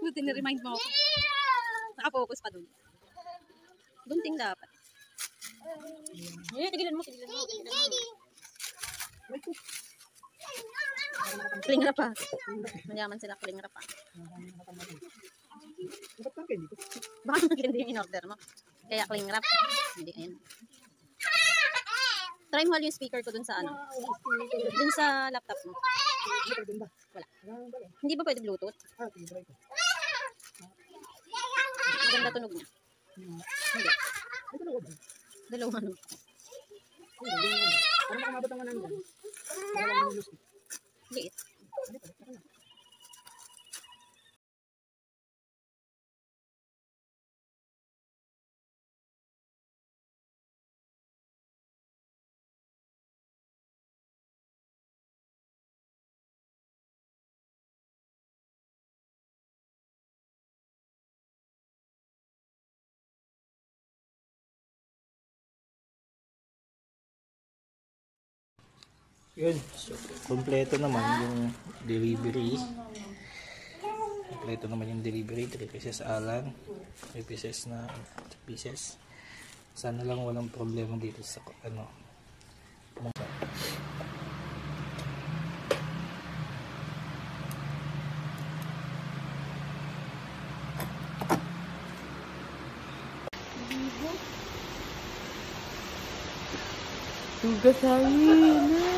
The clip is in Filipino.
Buti na-remind mo ako. Naka-focus pa dun. Gunting dapat. Tigilan mo. Klingra pa. Mayaman sila, klingra pa. Baka hindi yung in-order mo. Kaya klingra pa. Hindi, ayun. Try mo yung speaker ko dun sa ano. Dun sa laptop mo. Wala. Hindi ba pwede Bluetooth? Maganda tunog niya. Hindi. Dalawa ano. Liit. Yun, so, kompleto naman yung delivery. Kompleto naman yung delivery. 3 pieces Alan, 3 pieces na pieces. Sana lang walang problema dito sa ano. Tugas ayin.